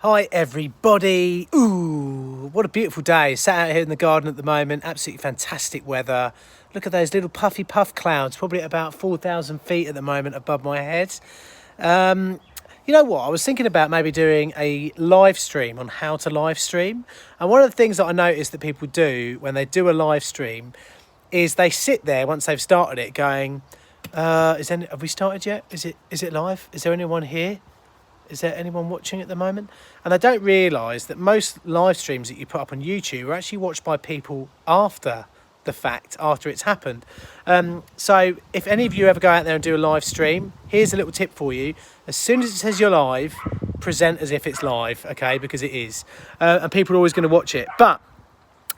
Hi everybody. Ooh, what a beautiful day. Sat out here in the garden at the moment. Absolutely fantastic weather. Look at those little puffy puff clouds, probably at about 4,000 feet at the moment above my head. You know what? I was thinking about maybe doing a live stream on how to live stream. And one of the things that I noticed that people do when they do a live stream is they sit there once they've started it going, have we started yet? Is it live? Is there anyone here? Is there anyone watching at the moment? And I don't realise that most live streams that you put up on YouTube are actually watched by people after the fact, after it's happened. So if any of you ever go out there and do a live stream, here's a little tip for you. As soon as it says you're live, present as if it's live, okay? Because it is. And people are always going to watch it. But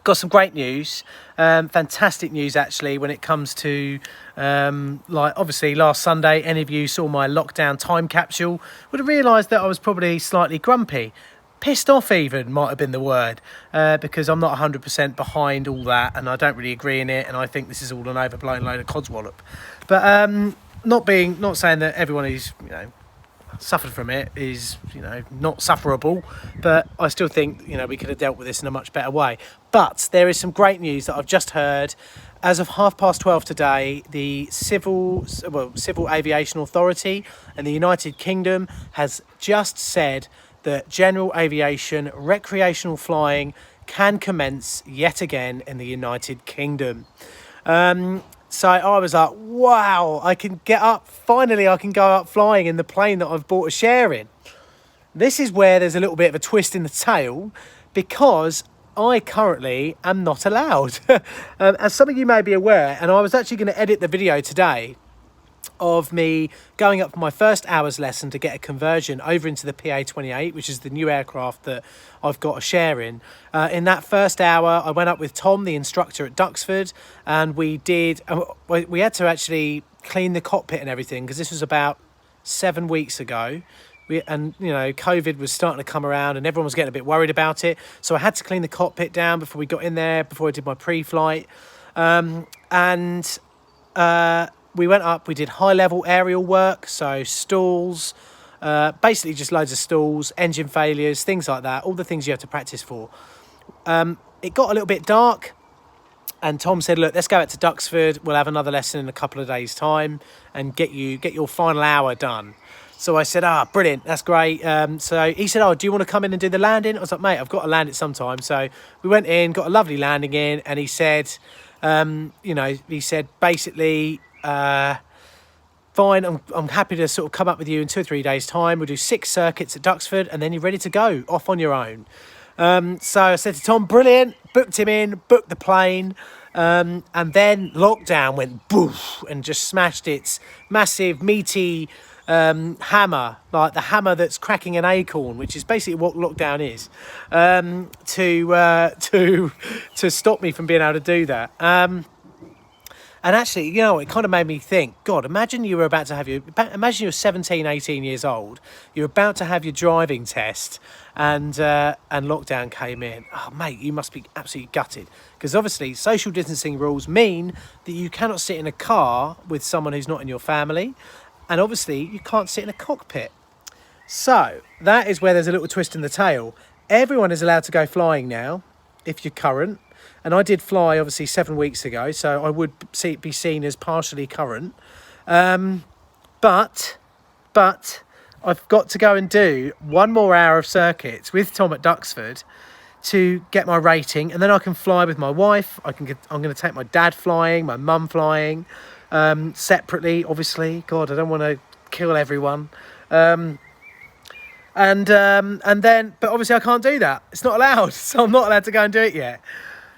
got some great news, fantastic news actually when it comes to like obviously last Sunday any of you saw my lockdown time capsule would have realised that I was probably slightly grumpy, pissed off even might have been the word, because I'm not 100% behind all that and I don't really agree in it and I think this is all an overblown load of codswallop. But not saying that everyone is suffered from it is not sufferable, but I still think we could have dealt with this in a much better way. But there is some great news that I've just heard. As of 12:30 today, the Civil Aviation Authority in the United Kingdom has just said that general aviation recreational flying can commence yet again in the United Kingdom. So I was like, wow, finally I can go up flying in the plane that I've bought a share in. This is where there's a little bit of a twist in the tail because I currently am not allowed. As some of you may be aware, and I was actually going to edit the video today of me going up for my first hour's lesson to get a conversion over into the PA-28, which is the new aircraft that I've got a share in. In that first hour, I went up with Tom, the instructor at Duxford, and we had to actually clean the cockpit and everything because this was about 7 weeks ago. COVID was starting to come around and everyone was getting a bit worried about it. So I had to clean the cockpit down before we got in there, before I did my pre-flight. We went up, we did high-level aerial work, so stalls, basically just loads of stalls, engine failures, things like that, all the things you have to practice for. It got a little bit dark, and Tom said, look, let's go out to Duxford, we'll have another lesson in a couple of days' time, and get your final hour done. So I said, brilliant, that's great. So he said, do you want to come in and do the landing? I was like, mate, I've got to land it sometime. So we went in, got a lovely landing in, and he said, basically, fine, I'm happy to sort of come up with you in 2 or 3 days' time. We'll do 6 circuits at Duxford, and then you're ready to go, off on your own. So I said to Tom, brilliant, booked him in, booked the plane, and then lockdown went boof and just smashed its massive, meaty hammer, like the hammer that's cracking an acorn, which is basically what lockdown is, to stop me from being able to do that. And actually, it kind of made me think, God, imagine you're 17, 18 years old, you're about to have your driving test and lockdown came in. Oh, mate, you must be absolutely gutted. Because obviously social distancing rules mean that you cannot sit in a car with someone who's not in your family. And obviously you can't sit in a cockpit. So that is where there's a little twist in the tail. Everyone is allowed to go flying now, if you're current. And I did fly, obviously, 7 weeks ago, so I would be seen as partially current. But I've got to go and do 1 more hour of circuits with Tom at Duxford to get my rating, and then I can fly with my wife. I'm going to take my dad flying, my mum flying, separately, obviously. God, I don't want to kill everyone. And then, but obviously I can't do that. It's not allowed, so I'm not allowed to go and do it yet.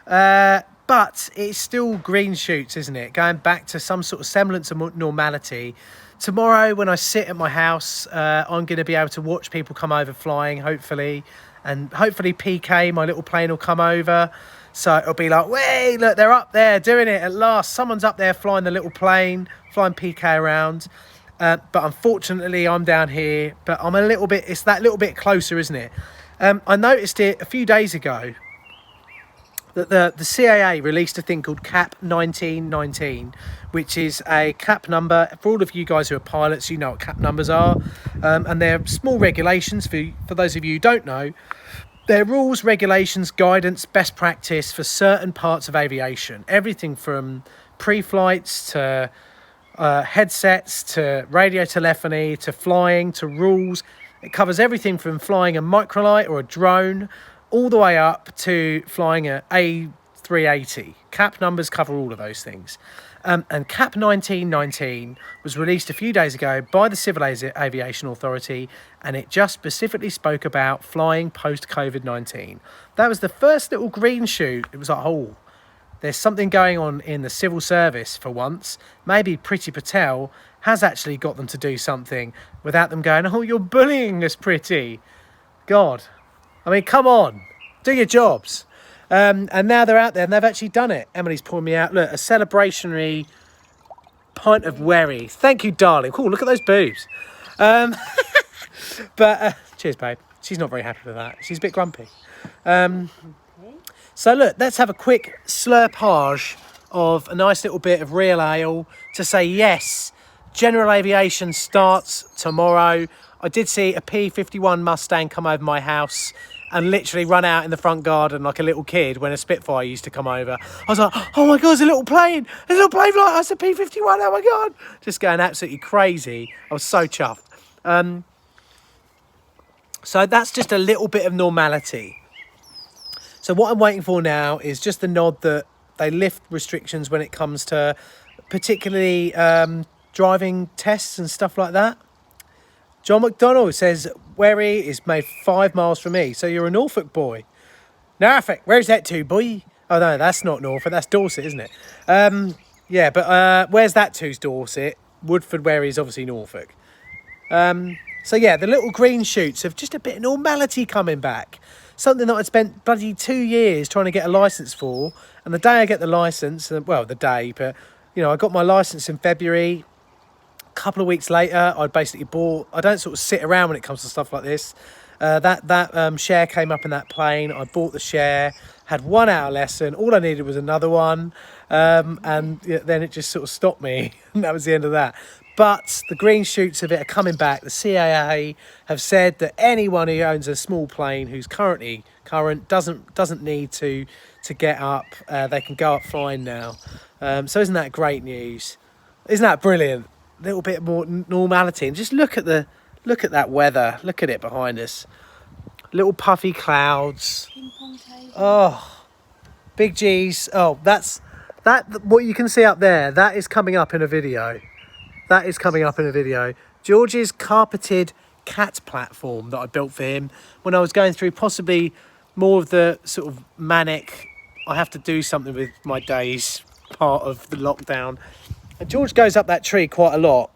But it's still green shoots, isn't it? Going back to some sort of semblance of normality. Tomorrow, when I sit at my house, I'm going to be able to watch people come over flying, hopefully. And hopefully PK, my little plane, will come over. So it'll be like, wait, look, they're up there doing it at last. Someone's up there flying the little plane, flying PK around. But unfortunately, I'm down here. But I'm it's that little bit closer, isn't it? I noticed it a few days ago. that the CAA released a thing called Cap 1919, which is a cap number. For all of you guys who are pilots, you know what cap numbers are. And they're small regulations for those of you who don't know. They're rules, regulations, guidance, best practice for certain parts of aviation. Everything from pre-flights to headsets to radio telephony to flying to rules. It covers everything from flying a microlight or a drone all the way up to flying a A380. Cap numbers cover all of those things. And Cap 1919 was released a few days ago by the Civil Aviation Authority, and it just specifically spoke about flying post-COVID-19. That was the first little green shoot. It was like, oh, there's something going on in the civil service for once. Maybe Priti Patel has actually got them to do something without them going, oh, you're bullying us, Priti. God, I mean, come on, do your jobs. And now they're out there and they've actually done it. Emily's pouring me out, look, a celebrationary pint of wherry. Thank you, darling. Cool, look at those boobs. But cheers, babe. She's not very happy with that. She's a bit grumpy. So look, let's have a quick slurpage of a nice little bit of real ale to say yes, general aviation starts tomorrow. I did see a P51 Mustang come over my house and literally run out in the front garden like a little kid when a Spitfire used to come over. I was like, oh my God, there's a little plane. There's a little plane like us, a P51, oh my God. Just going absolutely crazy. I was so chuffed. So that's just a little bit of normality. So what I'm waiting for now is just the nod that they lift restrictions when it comes to particularly driving tests and stuff like that. John McDonald says, Wherry is made 5 miles from me. So you're a Norfolk boy. Norfolk, where's that to, boy? Oh, no, that's not Norfolk. That's Dorset, isn't it? Yeah, but where's that to's Dorset? Woodford, Wherry is obviously Norfolk. So, yeah, the little green shoots of just a bit of normality coming back. Something that I'd spent bloody 2 years trying to get a licence for. And the day I get the licence, well, the day, but, you know, I got my licence in February. Couple of weeks later, I'd basically bought, I don't sort of sit around when it comes to stuff like this. That share came up in that plane. I bought the share, had 1 hour lesson. All I needed was another one. And then it just sort of stopped me. And that was the end of that. But the green shoots of it are coming back. The CAA have said that anyone who owns a small plane who's current doesn't need to get up. They can go up flying now. So isn't that great news? Isn't that brilliant? A little bit more normality, and just look at that weather. Look at it behind us. Little puffy clouds. Oh, big G's. Oh, that's what you can see up there. That is coming up in a video. George's carpeted cat platform that I built for him when I was going through possibly more of the sort of manic, I have to do something with my days part of the lockdown. And George goes up that tree quite a lot.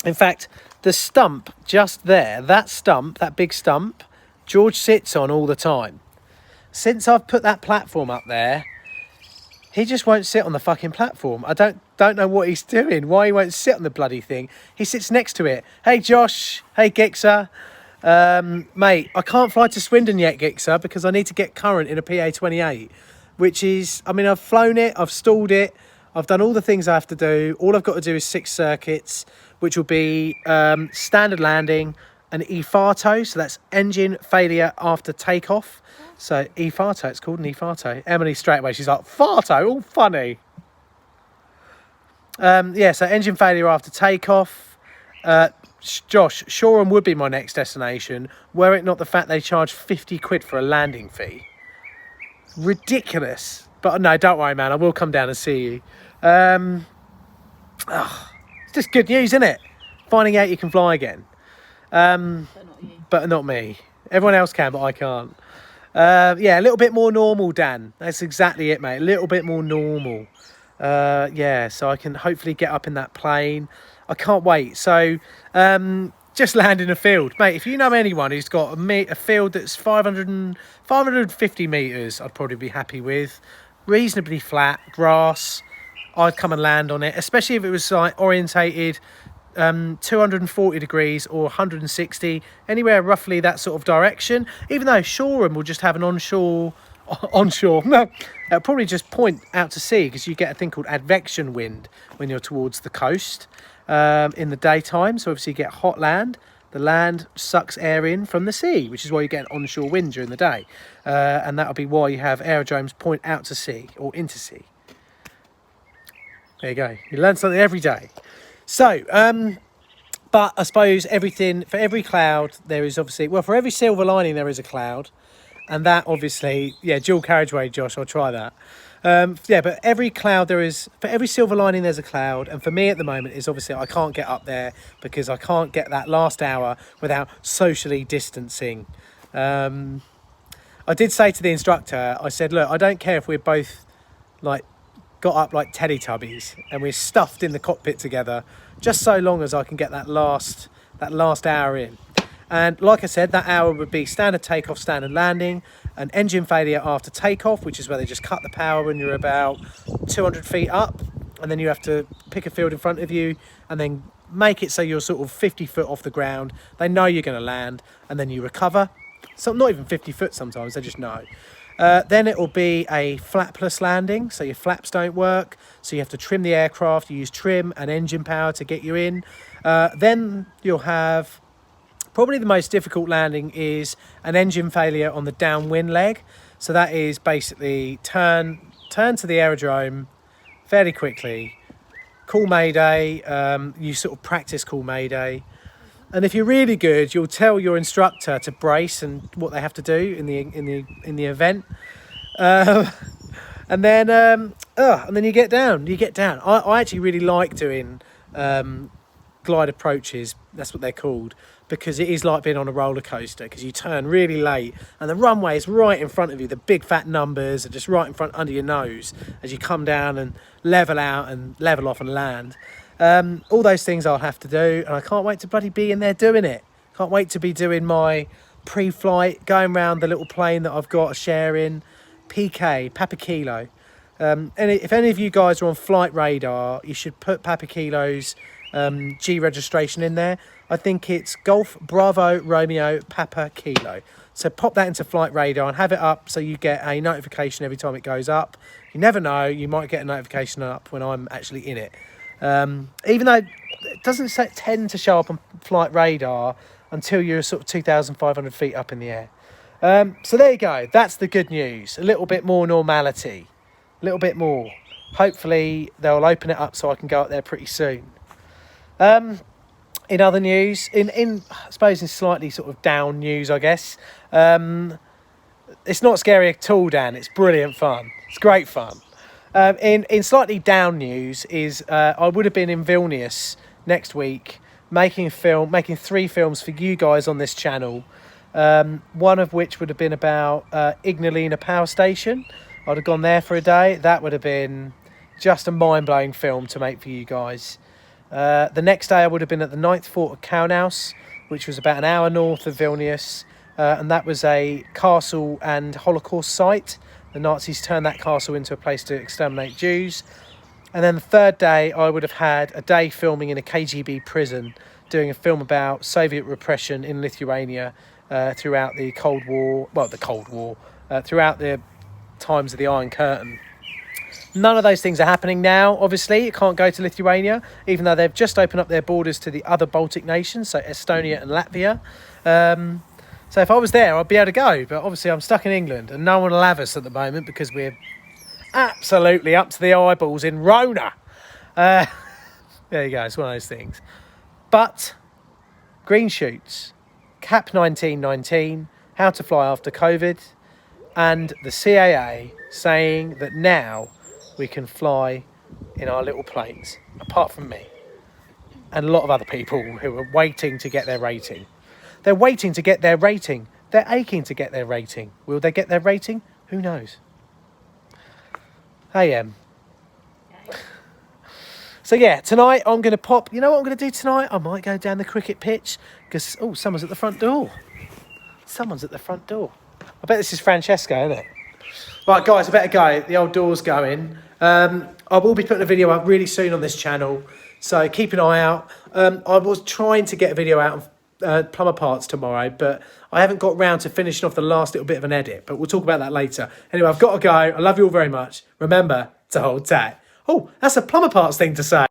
In fact, the stump just there, that big stump, George sits on all the time. Since I've put that platform up there, he just won't sit on the fucking platform. I don't know what he's doing, why he won't sit on the bloody thing. He sits next to it. Hey, Josh. Hey, Gixer. Mate, I can't fly to Swindon yet, Gixer, because I need to get current in a PA28, which is, I mean, I've flown it, I've stalled it, I've done all the things I have to do. All I've got to do is 6 circuits, which will be standard landing, an EFARTO, so that's engine failure after takeoff. So EFARTO, it's called an EFARTO. Emily straight away, she's like, Farto, all funny. Yeah, so engine failure after takeoff. Josh, Shoreham would be my next destination, were it not the fact they charge 50 quid for a landing fee. Ridiculous. But no, don't worry, man. I will come down and see you. It's just good news, isn't it? Finding out you can fly again. But not you. But not me. Everyone else can, but I can't. Yeah, a little bit more normal, Dan. That's exactly it, mate. A little bit more normal. Yeah, so I can hopefully get up in that plane. I can't wait. So, just land in a field. Mate, if you know anyone who's got a field that's 550 metres, I'd probably be happy with. Reasonably flat, grass, I'd come and land on it, especially if it was like orientated 240 degrees or 160, anywhere roughly that sort of direction. Even though Shoreham will just have an onshore onshore. No, it'll probably just point out to sea because you get a thing called advection wind when you're towards the coast in the daytime. So obviously you get hot land. The land sucks air in from the sea, which is why you get an onshore wind during the day. And that'll be why you have aerodromes point out to sea or into sea. There you go. You learn something every day. So, but I suppose for every cloud, there is obviously, well, for every silver lining, there is a cloud. And that obviously, yeah, dual carriageway, Josh, I'll try that. Yeah, but every cloud for every silver lining, there's a cloud. And for me at the moment is obviously I can't get up there because I can't get that last hour without socially distancing. I did say to the instructor, I said, look, I don't care if we're both like got up like Teletubbies and we're stuffed in the cockpit together, just so long as I can get that last hour in. And like I said, that hour would be standard takeoff, standard landing, an engine failure after takeoff, which is where they just cut the power when you're about 200 feet up, and then you have to pick a field in front of you and then make it so you're sort of 50 foot off the ground. They know you're going to land, and then you recover. So not even 50 foot sometimes, they just know. Then it will be a flapless landing, so your flaps don't work, so you have to trim the aircraft. You use trim and engine power to get you in. Then you'll have probably the most difficult landing is an engine failure on the downwind leg. So that is basically turn to the aerodrome fairly quickly, call mayday. You sort of practice call mayday. And if you're really good, you'll tell your instructor to brace and what they have to do in the event, and then you get down. I actually really like doing glide approaches. That's what they're called, because it is like being on a roller coaster, because you turn really late and the runway is right in front of you. The big fat numbers are just right in front under your nose as you come down and level out and level off and land. All those things I'll have to do, and I can't wait to bloody be in there doing it. Can't wait to be doing my pre-flight, going around the little plane that I've got a share in, PK, Papa Kilo. And if any of you guys are on Flight Radar, you should put Papa Kilo's G registration in there. I think it's Golf Bravo Romeo Papa Kilo. So pop that into Flight Radar and have it up so you get a notification every time it goes up. You never know, you might get a notification up when I'm actually in it. Even though it doesn't tend to show up on Flight Radar until you're sort of 2,500 feet up in the air. So there you go. That's the good news. A little bit more normality. A little bit more. Hopefully they'll open it up so I can go up there pretty soon. In other news, I suppose in slightly sort of down news, I guess. It's not scary at all, Dan. It's brilliant fun. It's great fun. In slightly down news is I would have been in Vilnius next week making 3 films for you guys on this channel. One of which would have been about Ignalina Power Station. I'd have gone there for a day. That would have been just a mind-blowing film to make for you guys. The next day I would have been at the 9th Fort of Kaunas, which was about an hour north of Vilnius, and that was a castle and Holocaust site. The Nazis turned that castle into a place to exterminate Jews. And then the third day, I would have had a day filming in a KGB prison, doing a film about Soviet repression in Lithuania throughout the Cold War, throughout the times of the Iron Curtain. None of those things are happening now, obviously. You can't go to Lithuania, even though they've just opened up their borders to the other Baltic nations, so Estonia and Latvia. So if I was there, I'd be able to go. But obviously I'm stuck in England and no one will have us at the moment because we're absolutely up to the eyeballs in Rona. There you go. It's one of those things. But green shoots, CAP 1919, how to fly after COVID, and the CAA saying that now we can fly in our little planes, apart from me and a lot of other people who are waiting to get their rating. They're waiting to get their rating. They're aching to get their rating. Will they get their rating? Who knows? Hey, So yeah, tonight I'm going to pop... You know what I'm going to do tonight? I might go down the cricket pitch because... Oh, someone's at the front door. Someone's at the front door. I bet this is Francesco, isn't it? Right, guys, I better go. The old door's going. I will be putting a video up really soon on this channel, so keep an eye out. I was trying to get a video out plumber parts tomorrow, but I haven't got round to finishing off the last little bit of an edit, but we'll talk about that later. Anyway, I've got to go. I love you all very much. Remember to hold tight. Oh, that's a plumber parts thing to say.